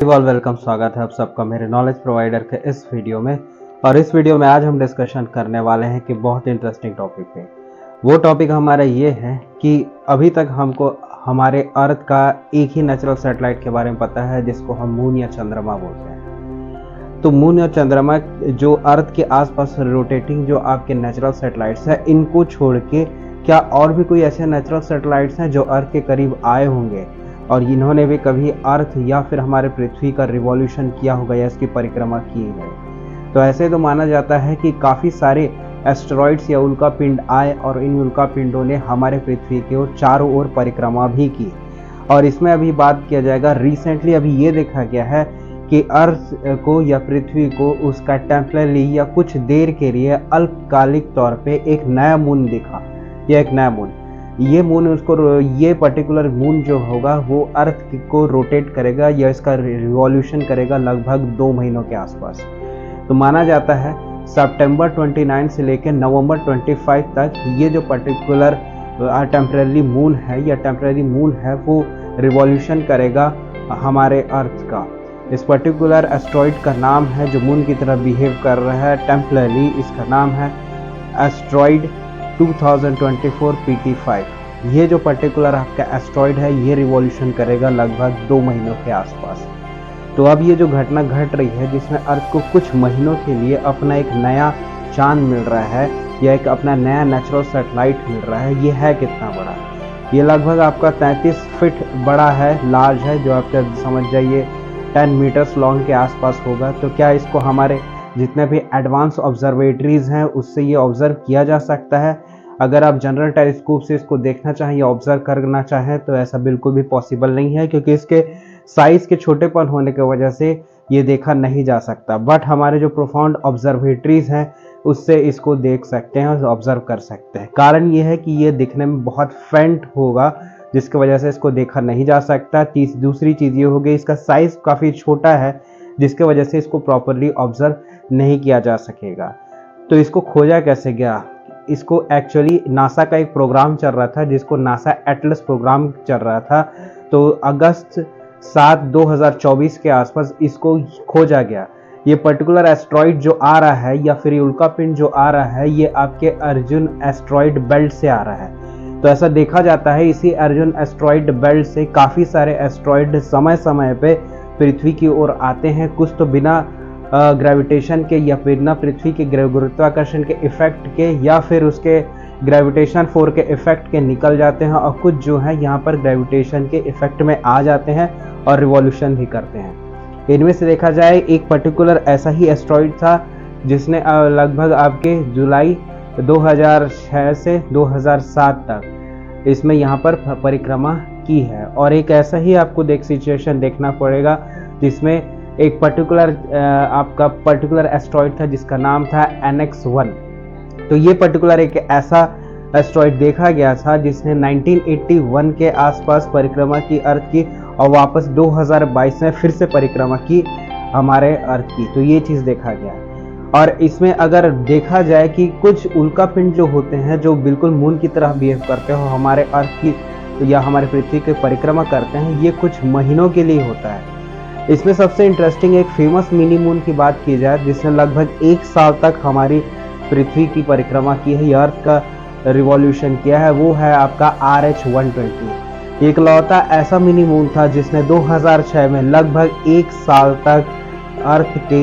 Welcome, स्वागत है आप सबका मेरे नॉलेज प्रोवाइडर के इस वीडियो में। और इस वीडियो में आज हम डिस्कशन करने वाले हैं कि बहुत इंटरेस्टिंग टॉपिक है। वो टॉपिक हमारा ये है कि अभी तक हमको हमारे अर्थ का एक ही नेचुरल सैटेलाइट के बारे में पता है, जिसको हम मून या चंद्रमा बोलते हैं। तो मून या चंद्रमा जो अर्थ के आसपास रोटेटिंग जो आपके नेचुरल सैटेलाइट्स हैं, इनको छोड़ के क्या और भी कोई ऐसे नेचुरल सैटेलाइट्स हैं जो अर्थ के करीब आए होंगे और इन्होंने भी कभी अर्थ या फिर हमारे पृथ्वी का रिवॉल्यूशन किया होगा या इसकी परिक्रमा की है? तो ऐसे तो माना जाता है कि काफ़ी सारे एस्टेरॉइड्स या उल्कापिंड आए और इन उल्कापिंडों ने हमारे पृथ्वी के चारों ओर परिक्रमा भी की। और इसमें अभी बात किया जाएगा, रिसेंटली अभी ये देखा गया है कि अर्थ को या पृथ्वी को उसका टेम्पररी या कुछ देर के लिए अल्पकालिक तौर पे एक नया मून दिखा, या एक नया मून। ये मून उसको ये पर्टिकुलर मून जो होगा वो अर्थ को रोटेट करेगा या इसका रिवॉल्यूशन करेगा लगभग 2 महीनों के आसपास। तो माना जाता है सितंबर 29 से लेकर नवंबर 25 तक ये जो पर्टिकुलर टेम्पररी मून है या टेम्पररी मून है वो रिवॉल्यूशन करेगा हमारे अर्थ का। इस पर्टिकुलर एस्ट्रॉइड का नाम है जो मून की तरह बिहेव कर रहा है टेम्पररी, इसका नाम है एस्ट्रॉइड 2024 PT5। ये जो पर्टिकुलर आपका एस्ट्रॉइड है ये रिवॉल्यूशन करेगा लगभग 2 महीनों के आसपास। तो अब ये जो घटना घट रही है जिसमें अर्थ को कुछ महीनों के लिए अपना एक नया चांद मिल रहा है या एक अपना नया नेचुरल सैटेलाइट मिल रहा है, ये है कितना बड़ा? ये लगभग आपका 33 फीट बड़ा है, लार्ज है, जो आपका समझ जाइए 10 मीटर्स लॉन्ग के आसपास होगा। तो क्या इसको हमारे जितने भी एडवांस ऑब्जर्वेटरीज हैं उससे ये ऑब्जर्व किया जा सकता है? अगर आप जनरल टेलीस्कोप से इसको देखना चाहें या ऑब्जर्व करना चाहें तो ऐसा बिल्कुल भी पॉसिबल नहीं है, क्योंकि इसके साइज के छोटेपन होने की वजह से ये देखा नहीं जा सकता। बट हमारे जो प्रोफाउंड ऑब्जर्वेटरीज हैं उससे इसको देख सकते हैं और ऑब्जर्व कर सकते हैं। कारण ये है कि ये दिखने में बहुत फेंट होगा जिसकी वजह से इसको देखा नहीं जा सकता। दूसरी चीज़ ये हो गई, इसका साइज काफ़ी छोटा है जिसकी वजह से इसको प्रॉपरली ऑब्जर्व नहीं किया जा सकेगा। तो इसको खोजा कैसे गया? इसको एक्चुअली नासा का एक प्रोग्राम चल रहा था जिसको नासा एटलस प्रोग्राम चल रहा था। तो अगस्त 7 2024 के आसपास इसको खोजा गया। ये पर्टिकुलर एस्ट्रॉइड जो आ रहा है या फिर ये उल्कापिंड जो आ रहा है ये आपके अर्जुन एस्ट्रॉइड बेल्ट से आ रहा है। तो ऐसा देखा जाता है इसी अर्जुन एस्ट्रॉइड बेल्ट से काफ़ी सारे एस्ट्रॉइड समय समय पे पृथ्वी की ओर आते हैं। कुछ तो बिना ग्रेविटेशन के या बिना पृथ्वी के गुरुत्वाकर्षण के इफेक्ट के या फिर उसके ग्रेविटेशन फोर्स के इफेक्ट के निकल जाते हैं, और कुछ जो है यहाँ पर ग्रेविटेशन के इफेक्ट में आ जाते हैं और रिवॉल्यूशन भी करते हैं। इनमें से देखा जाए एक पर्टिकुलर ऐसा ही एस्ट्रॉइड था जिसने लगभग आपके जुलाई 2006 से 2007 तक इसमें यहाँ पर परिक्रमा की है। और एक ऐसा ही आपको सिचुएशन देखना पड़ेगा जिसमें एक पर्टिकुलर आपका पर्टिकुलर एस्ट्रॉइड था जिसका नाम था NX-1। तो ये पर्टिकुलर एक ऐसा एस्ट्रॉइड देखा गया था जिसने 1981 के आसपास परिक्रमा की अर्थ की और वापस 2022 में फिर से परिक्रमा की हमारे अर्थ की। तो ये चीज़ देखा गया। और इसमें अगर देखा जाए कि कुछ उल्कापिंड जो होते हैं जो बिल्कुल मून की तरह बिहेव करते हो हमारे अर्थ की या हमारे पृथ्वी की परिक्रमा करते हैं, ये कुछ महीनों के लिए होता है। इसमें सबसे इंटरेस्टिंग एक फेमस मिनी मून की बात की जाए जिसने लगभग 1 साल तक हमारी पृथ्वी की परिक्रमा की है या अर्थ का रिवॉल्यूशन किया है, वो है आपका RH-120। एक लौता ऐसा मिनी मून था जिसने 2006 में लगभग 1 साल तक अर्थ के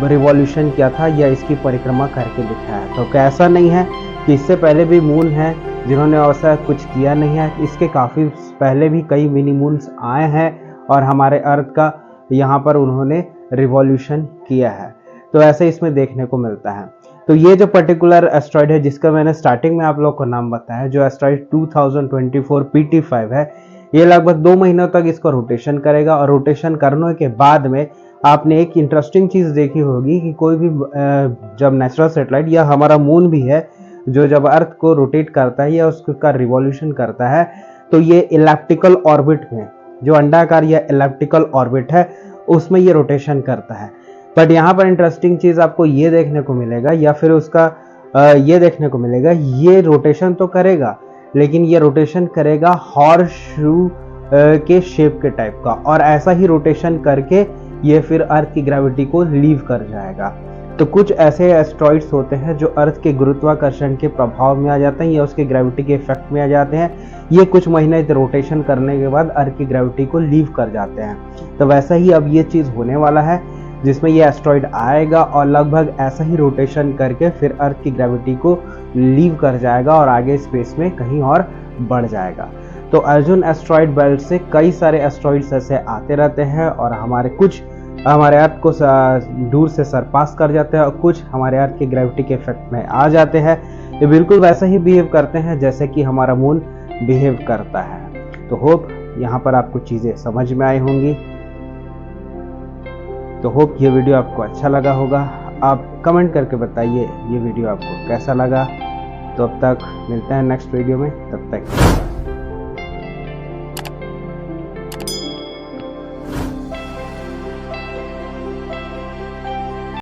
रिवॉल्यूशन किया था या इसकी परिक्रमा करके दिखाया। तो कैसा नहीं है कि इससे पहले भी मून है जिन्होंने ऐसा कुछ किया नहीं है। इसके काफ़ी पहले भी कई मिनी मून्स आए हैं और हमारे अर्थ का यहाँ पर उन्होंने रिवॉल्यूशन किया है। तो ऐसे इसमें देखने को मिलता है। तो ये जो पर्टिकुलर एस्ट्रॉइड है जिसका मैंने स्टार्टिंग में आप लोग को नाम बताया, जो एस्ट्रॉइड 2024 PT5 है, ये लगभग 2 महीनों तक इसको रोटेशन करेगा। और रोटेशन करने के बाद में आपने एक इंटरेस्टिंग चीज़ देखी होगी कि कोई भी जब नेचुरल सैटेलाइट या हमारा मून भी है जो जब अर्थ को रोटेट करता है या उसका रिवॉल्यूशन करता है तो ये इलेप्टिकल ऑर्बिट में, जो अंडाकार या इलेप्टिकल ऑर्बिट है, उसमें ये रोटेशन करता है। बट यहाँ पर इंटरेस्टिंग चीज़ आपको ये देखने को मिलेगा या फिर उसका ये देखने को मिलेगा, ये रोटेशन तो करेगा लेकिन ये रोटेशन करेगा हॉर्स शू के शेप के टाइप का, और ऐसा ही रोटेशन करके ये फिर अर्थ की ग्रेविटी को लीव कर जाएगा। तो कुछ ऐसे एस्ट्रॉइड्स होते हैं जो अर्थ के गुरुत्वाकर्षण के प्रभाव में आ जाते हैं या उसके ग्रेविटी के इफेक्ट में आ जाते हैं। ये कुछ महीने रोटेशन करने के बाद अर्थ की ग्रेविटी को लीव कर जाते हैं। तो वैसा ही अब ये चीज़ होने वाला है जिसमें ये एस्ट्रॉइड आएगा और लगभग ऐसा ही रोटेशन करके फिर अर्थ की ग्रेविटी को लीव कर जाएगा और आगे स्पेस में कहीं और बढ़ जाएगा। तो अर्जुन एस्ट्रॉइड बेल्ट से कई सारे एस्ट्रॉइड्स ऐसे आते रहते हैं और हमारे अर्थ को दूर से सरपास कर जाते हैं और कुछ हमारे अर्थ की ग्रेविटी के इफेक्ट में आ जाते हैं। ये बिल्कुल वैसा ही बिहेव करते हैं जैसे कि हमारा मून बिहेव करता है। तो होप यहाँ पर आपको चीज़ें समझ में आई होंगी। तो होप ये वीडियो आपको अच्छा लगा होगा। आप कमेंट करके बताइए ये वीडियो आपको कैसा लगा। तो अब तक मिलते हैं नेक्स्ट वीडियो में, तब तक